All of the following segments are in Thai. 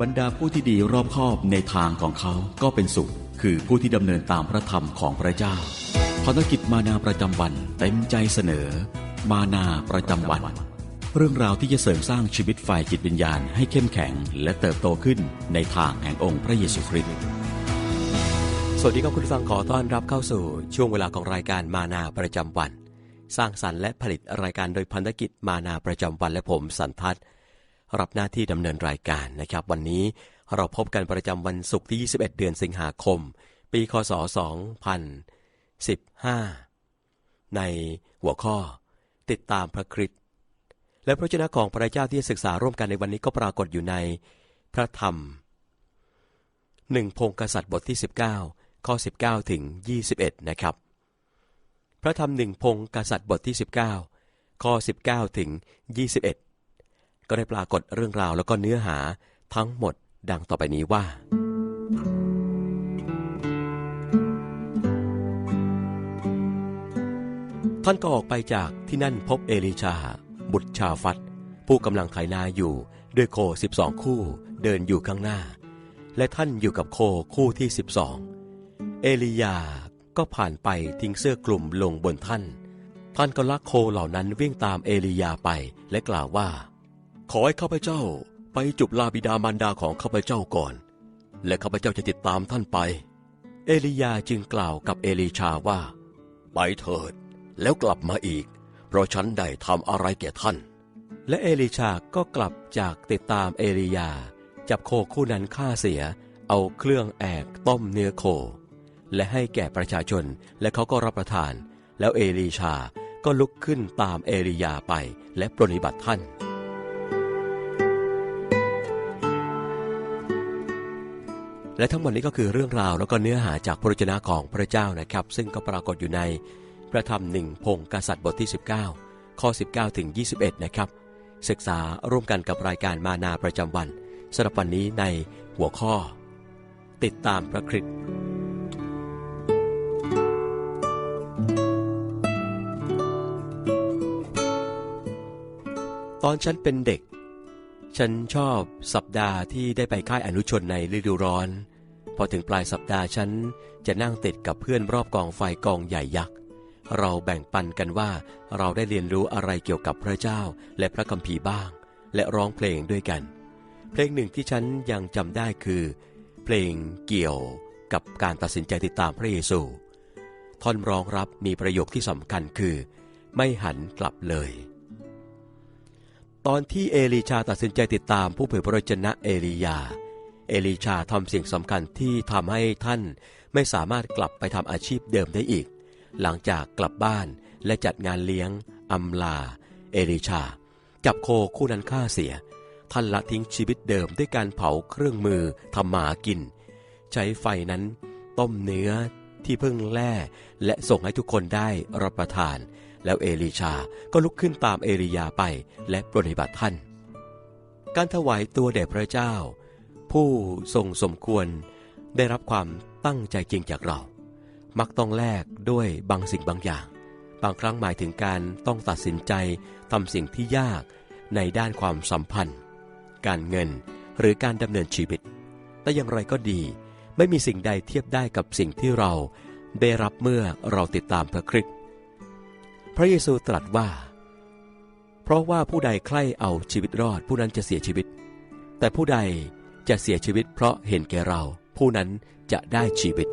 บรรดาผู้ที่ดีรอบคอบในทางของเขาก็เป็นสุขคือผู้ที่ดำเนินตามพระธรรมของพระเจ้าภารกิจมานาประจำวันเต็มใจเสนอมานาประจำวันเรื่องราวที่จะเสริมสร้างชีวิตฝ่ายจิตวิญญาณให้เข้มแข็งและเติบโตขึ้นในทางแห่งองค์พระเยซูคริสต์สวัสดีครับคุณผู้ฟังขอต้อนรับเข้าสู่ช่วงเวลาของรายการมานาประจำวันสร้างสรรค์และผลิตรายการโดยพันธกิจมานาประจำวันและผมสันทัศน์รับหน้าที่ดำเนินรายการนะครับวันนี้เราพบกันประจำวันศุกร์ที่21เดือนสิงหาคมปีคศ2015ในหัวข้อติดตามพระคริสต์และพระวจนะของพระเจ้าที่ศึกษาร่วมกันในวันนี้ก็ปรากฏอยู่ในพระธรรม1พงศ์กษัตริย์บทที่19ข้อ19ถึง21นะครับพระธรรม1พงศ์กษัตริย์บทที่19ข้อ19ถึง21ก็ได้ปรากฏเรื่องราวแล้วก็เนื้อหาทั้งหมดดังต่อไปนี้ว่าท่านก็ออกไปจากที่นั่นพบเอลีชาบุตรชาฟัตผู้กำลังไถนาอยู่ด้วยโค12คู่เดินอยู่ข้างหน้าและท่านอยู่กับโคคู่ที่12เอลียาก็ผ่านไปทิ้งเสื้อคลุมลงบนท่านก็ลักโคเหล่านั้นวิ่งตามเอลียาไปและกล่าวว่าขอให้ข้าพเจ้าไปจุบลาบิดามารดาของข้าพเจ้าก่อนและข้าพเจ้าจะติดตามท่านไปเอลียาจึงกล่าวกับเอลีชาว่าไปเถิดแล้วกลับมาอีกเพราะฉันได้ทำอะไรแก่ท่านและเอลีชาก็กลับจากติดตามเอลียาจับโคคู่นั้นฆ่าเสียเอาเครื่องแอกต้มเนื้อโคและให้แก่ประชาชนและเขาก็รับประทานแล้วเอลีชาก็ลุกขึ้นตามเอลียาไปและปรนนิบัติท่านและทั้งหมดนี้ก็คือเรื่องราวแล้วก็เนื้อหาจากพระวจนะของพระเจ้านะครับซึ่งก็ปรากฏอยู่ในพระธรรม1พงศ์กษัตริย์บทที่19ข้อ19ถึง21นะครับศึกษาร่วมกันกับรายการมานาประจำวันสำหรับวันนี้ในหัวข้อติดตามพระคริสต์ตอนฉันเป็นเด็กฉันชอบสัปดาห์ที่ได้ไปค่ายอนุชนในฤดูร้อนพอถึงปลายสัปดาห์ฉันจะนั่งติดกับเพื่อนรอบกองไฟกองใหญ่ยักษ์เราแบ่งปันกันว่าเราได้เรียนรู้อะไรเกี่ยวกับพระเจ้าและพระคัมภีร์บ้างและร้องเพลงด้วยกันเพลงหนึ่งที่ฉันยังจำได้คือเพลงเกี่ยวกับการตัดสินใจติดตามพระเยซูท่อนร้องรับมีประโยคที่สำคัญคือไม่หันกลับเลยตอนที่เอลีชาตัดสินใจติดตามผู้เผยพระวจนะเอลีชาทำสิ่งสำคัญที่ทำให้ท่านไม่สามารถกลับไปทำอาชีพเดิมได้อีกหลังจากกลับบ้านและจัดงานเลี้ยงอำลาเอลีชาจับโคคู่นั้นฆ่าเสียท่านละทิ้งชีวิตเดิมด้วยการเผาเครื่องมือทำหมากินใช้ไฟนั้นต้มเนื้อที่เพิ่งแล่และส่งให้ทุกคนได้รับประทานแล้วเอลีชาก็ลุกขึ้นตามเอลียาไปและปรนนิบัติท่านการถวายตัวแด่พระเจ้าผู้ทรงสมควรได้รับความตั้งใจจริงจากเรามักต้องแลกด้วยบางสิ่งบางอย่างบางครั้งหมายถึงการต้องตัดสินใจทำสิ่งที่ยากในด้านความสัมพันธ์การเงินหรือการดำเนินชีวิตแต่อย่างไรก็ดีไม่มีสิ่งใดเทียบได้กับสิ่งที่เราได้รับเมื่อเราติดตามพระคริสต์พระเยซูตรัสว่าเพราะว่าผู้ใดใคร่เอาชีวิตรอดผู้นั้นจะเสียชีวิตแต่ผู้ใดจะเสียชีวิตเพราะเห็นแก่เราผู้นั้นจะได้ชีวิต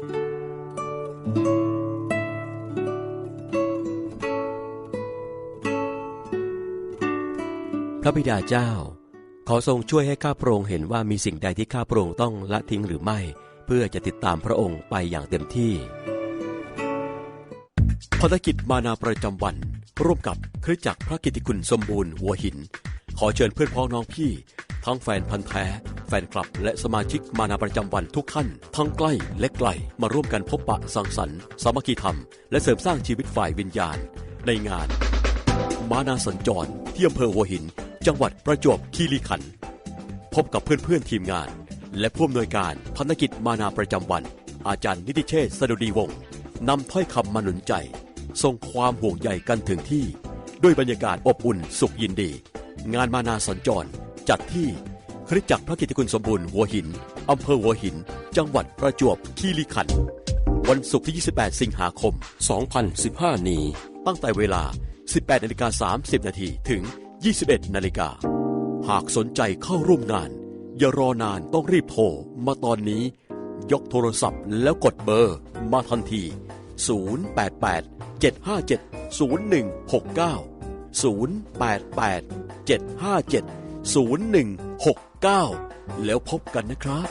พระบิดาเจ้าขอทรงช่วยให้ข้าพระองค์เห็นว่ามีสิ่งใดที่ข้าพระองค์ต้องละทิ้งหรือไม่เพื่อจะติดตามพระองค์ไปอย่างเต็มที่ภารกิจมานาประจำวันร่วมกับคริสตจักรพระกิตติคุณสมบูรณ์หัวหินขอเชิญเพื่อนพ้องน้องพี่ทั้งแฟนพันธุ์แท้แฟนคลับและสมาชิกมานาประจำวันทุกท่านทั้งใกล้และไกลมาร่วมกันพบปะสังสรรค์สามัคคีธรรมและเสริมสร้างชีวิตฝ่ายวิญญาณในงานมานาสัญจรที่อำเภอหัวหินจังหวัดประจวบคีรีขันธ์พบกับเพื่อนทีมงานและผู้อำนวยการพันธกิจมานาประจำวันอาจารย์นิติเชษฐ์สดุดีวงศ์นำถ้อยคำมาหนุนใจส่งความห่วงใยกันถึงที่ด้วยบรรยากาศอบอุ่นสุขยินดีงานมานาสัญจรจัดที่ คริสตจักรพระกิตติคุณสมบูรณ์หัวหินอำเภอหัวหินจังหวัดประจวบคีรีขันธ์วันศุกร์ที่ 28 สิงหาคม 2015 นี้ตั้งแต่เวลา 18:30 น.ถึง 21:00 น.หากสนใจเข้าร่วมงานอย่ารอนานต้องรีบโทรมาตอนนี้ยกโทรศัพท์แล้วกดเบอร์มาทันที 088-757-0169 088-757-0169 แล้วพบกันนะครับ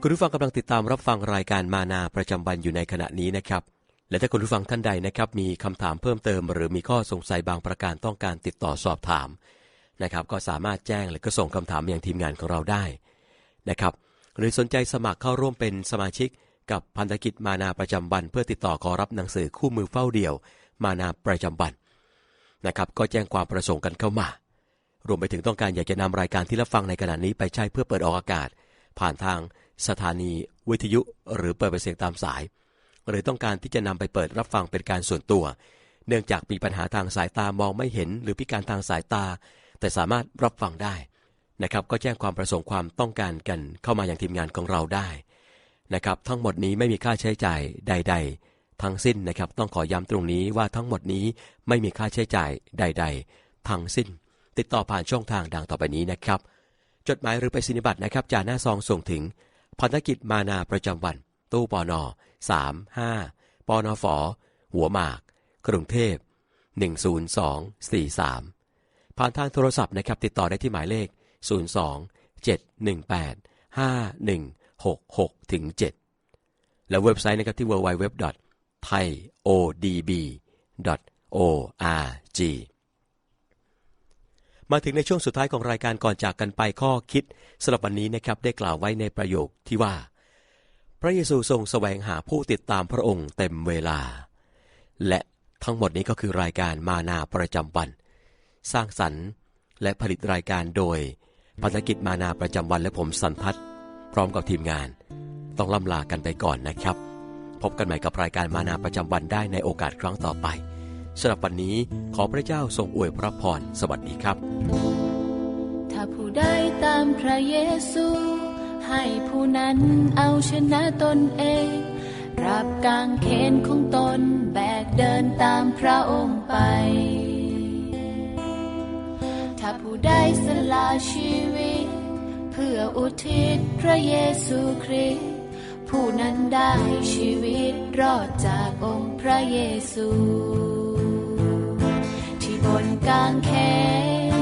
คุณผู้ฟังกำลังติดตามรับฟังรายการมานาประจำวันอยู่ในขณะนี้นะครับและถ้าคุณผู้ฟังท่านใดนะครับมีคำถามเพิ่มเติมหรือมีข้อสงสัยบางประการต้องการติดต่อสอบถามนะครับก็สามารถแจ้งหรือก็ส่งคำถามอย่างทีมงานของเราได้นะครับหรือสนใจสมัครเข้าร่วมเป็นสมาชิกกับพันธกิจมานาประจำวันเพื่อติดต่อขอรับหนังสือคู่มือเฝ้าเดี่ยวมานาประจำวันนะครับก็แจ้งความประสงค์กันเข้ามารวมไปถึงต้องการอยากจะนำรายการที่รับฟังในขณะนี้ไปใช้เพื่อเปิดออกอากาศผ่านทางสถานีวิทยุหรือเปิดเป็นเสียงตามสายหรือต้องการที่จะนำไปเปิดรับฟังเป็นการส่วนตัวเนื่องจากมีปัญหาทางสายตามองไม่เห็นหรือพิการทางสายตาแต่สามารถรับฟังได้นะครับก็แจ้งความประสงค์ความต้องการกันเข้ามาอย่างทีมงานของเราได้นะครับทั้งหมดนี้ไม่มีค่าใช้จ่ายใดๆทั้งสิ้นนะครับต้องขอย้ำตรงนี้ว่าทั้งหมดนี้ไม่มีค่าใช้จ่ายใดๆทั้งสิ้นติดต่อผ่านช่องทางดังต่อไปนี้นะครับจดหมายหรือไปรษณียบัตรนะครับจากหน้าซองส่งถึงพันธกิจมานาประจำวันตู้ปน35ปนฝหัวหมากกรุงเทพ10243ผ่านทางโทรศัพท์นะครับติดต่อได้ที่หมายเลข02-718-5166-7และเว็บไซต์นะครับที่ www.thaiodb.org มาถึงในช่วงสุดท้ายของรายการก่อนจากกันไปข้อคิดสำหรับวันนี้นะครับได้กล่าวไว้ในประโยคที่ว่าพระเยซูทรงแสวงหาผู้ติดตามพระองค์เต็มเวลาและทั้งหมดนี้ก็คือรายการมานาประจำวันสร้างสรรค์และผลิตรายการโดยพันธกิจมานาประจำวันและผมสันทัศน์พร้อมกับทีมงานต้องล่ำลากันไปก่อนนะครับพบกันใหม่กับรายการมานาประจำวันได้ในโอกาสครั้งต่อไปสำหรับวันนี้ขอพระเจ้าทรงอวยพระพรสวัสดีครับถ้าผู้ใดตามพระเยซูให้ผู้นั้นเอาชนะตนเองรับกางเขนของตนแบกเดินตามพระองค์ไปถ้าผู้ใดสละชีวิตเพื่ออุทิศพระเยซูคริสต์ผู้นั้นได้ชีวิตรอดจากองค์พระเยซูที่บนกางเขน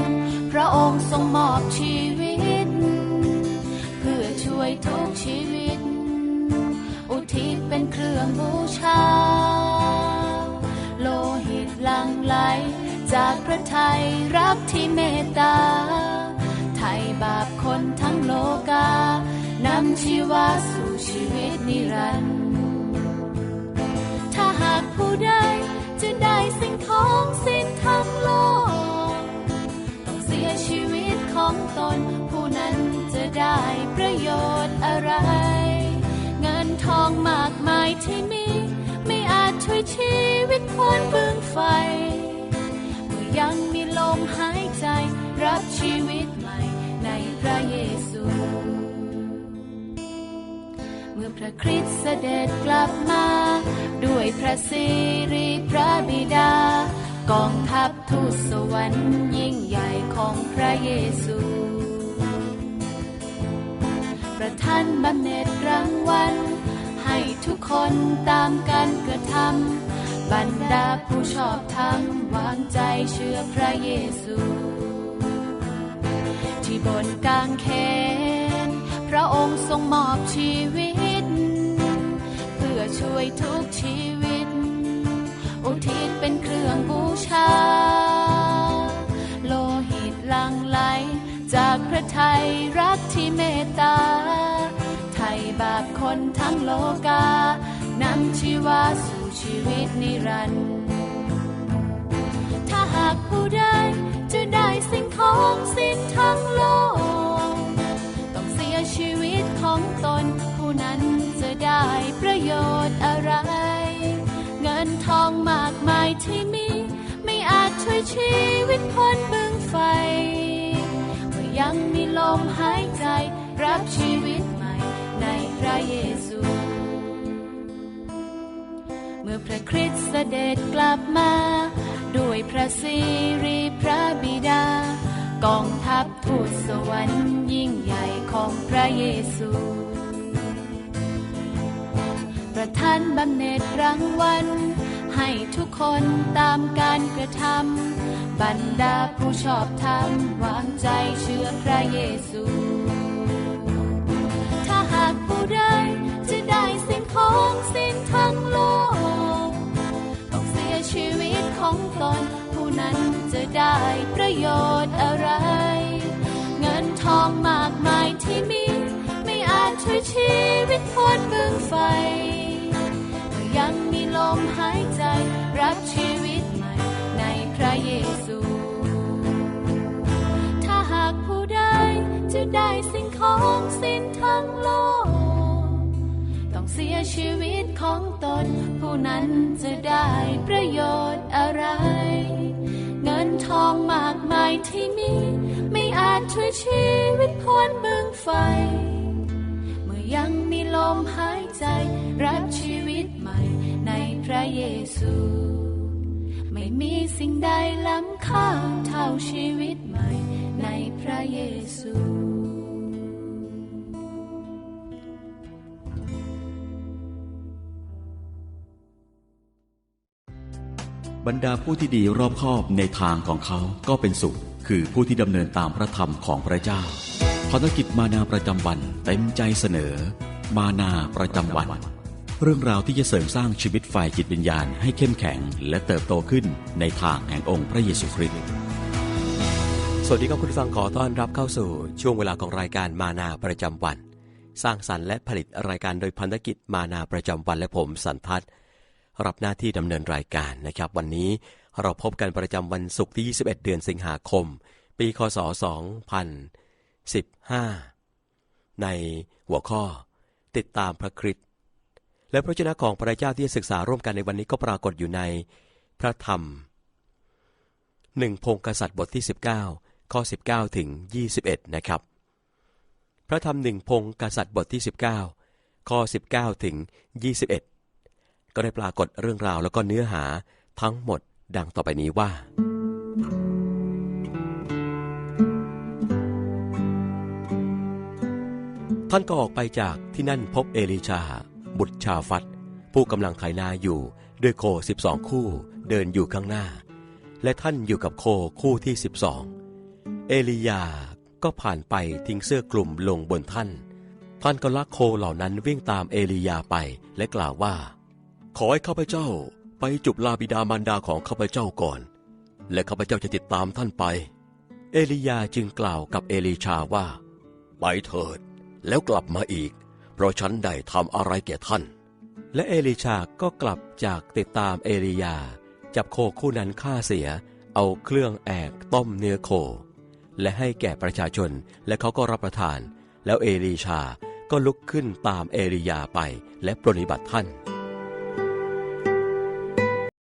พระองค์ทรงมอบชีวิตเพื่อช่วยทุกชีวิตอุทิศเป็นเครื่องบูชาโลหิตหลั่งไหลจากพระทัยรักที่เมตตาไถ่บาปคนทั้งโลกานำชีวาสู่ชีวิตนิรันดร์ถ้าหากผู้ใดจะได้สิ่งของสิ้นทั้งโลกต้องเสียชีวิตของตนผู้นั้นจะได้ประโยชน์อะไรเงินทองมากมายที่มีไม่อาจช่วยชีวิตพ้นบึงไฟเมื่อยังมีลมหายใจรับชีวิตใหม่ในพระเยซูเมื่อพระคริสต์เสด็จกลับมาด้วยพระสิริพระบิดากองทัพทูตสวรรค์ยิ่งใหญ่ของพระเยซูประทานบำเหน็จรางวัลให้ทุกคนตามกันกระทำบรรดาผู้ชอบธรรมวางใจเชื่อพระเยซูที่บนกางเขนพระองค์ทรงมอบชีวิตเพื่อช่วยทุกชีวิตอุทิศเป็นเครื่องบูชาโลหิตหลั่งไหลจากพระทัยรักที่เมตตาไถ่บาปคนทั้งโลกานำชีวาสู่ชีวิตนิรันดร์ถ้าหากผู้ใดจะได้สิ่งของสิ้นทั้งโลกต้องเสียชีวิตของตนผู้นั้นจะได้ประโยชน์อะไรเงินทองมากมายที่มีไม่อาจช่วยชีวิตพ้นบึงไฟ ยังมีลมหายใจรับชีวิตใหม่ในพระเยซูเมื่อพระคริสต์เสด็จกลับมาด้วยพระสิริพระบิดากองทัพทูตสวรรค์ยิ่งใหญ่ของพระเยซูประทานบำเหน็จรางวัลให้ทุกคนตามการกระทำบรรดาผู้ชอบธรรมวางใจเชื่อพระเยซูถ้าหากผู้ใดจะได้สิ่งของสิ้นทั้งโลกต้องเสียชีวิตของตนผู้นั้นจะได้ประโยชน์อะไรเงินทองมากมายที่มีไม่อาจช่วยชีวิตพ้นบึงไฟยังมีลมหายใจรับชีวิตใหม่ในพระเยซูถ้าหากผู้ใดจะได้สิ่งของสิ้นทั้งโลกต้องเสียชีวิตของตนผู้นั้นจะได้ประโยชน์อะไรเงินทองมากมายที่มีไม่อาจช่วยชีวิตพ้นบึงไฟเมื่อยังมีลมหายใจรับชีวิตใหม่ในพระเยซูไม่มีสิ่งใดล้ำค่าเท่าชีวิตใหม่ในพระเยซูบรรดาผู้ที่ดีรอบคอบในทางของเขาก็เป็นสุขคือผู้ที่ดำเนินตามพระธรรมของพระเจ้าภารกิจมานาประจำวันเต็มใจเสนอมานาประจำวันเรื่องราวที่จะเสริมสร้างชีวิตฝ่ายจิตวิญญาณให้เข้มแข็งและเติบโตขึ้นในทางแห่งองค์พระเยซูคริสต์สวัสดีครับคุณผู้ฟังขอต้อนรับเข้าสู่ช่วงเวลาของรายการมานาประจำวันสร้างสรรค์และผลิตรายการโดยพันธกิจมานาประจำวันและผมสันทัศน์รับหน้าที่ดำเนินรายการนะครับวันนี้เราพบกันประจำวันศุกร์ที่21เดือนสิงหาคมปีคศ2015ในหัวข้อติดตามพระคริสต์และพระวจนะของพระเจ้าที่จะศึกษาร่วมกันในวันนี้ก็ปรากฏอยู่ในพระธรรม1พงศ์กษัตริย์บทที่19ข้อ19ถึง21นะครับพระธรรม1พงศ์กษัตริย์บทที่19ข้อ19ถึง21ก็ได้ปรากฏเรื่องราวแล้วก็เนื้อหาทั้งหมดดังต่อไปนี้ว่าท่านก็ออกไปจากที่นั่นพบเอลีชาบุตรชาฟัตผู้กำลังไถนาอยู่ด้วยโค12คู่เดินอยู่ข้างหน้าและท่านอยู่กับโคคู่ที่12เอลียาก็ผ่านไปทิ้งเสื้อกลุ่มลงบนท่านก็ลักโคเหล่านั้นวิ่งตามเอลียาไปและกล่าวว่าขอให้ข้าพเจ้าไปจุบลาบิดามารดาของข้าพเจ้าก่อนและข้าพเจ้าจะติดตามท่านไปเอลียาจึงกล่าวกับเอลีชาว่าไปเถิดแล้วกลับมาอีกเพราะฉันได้ทำอะไรแก่ท่านและเอลีชาก็กลับจากติดตามเอลียาจับโคคู่นั้นฆ่าเสียเอาเครื่องแอกต้มเนื้อโคและให้แก่ประชาชนและเขาก็รับประทานแล้วเอลีชาก็ลุกขึ้นตามเอลียาไปและปรนนิบัติท่าน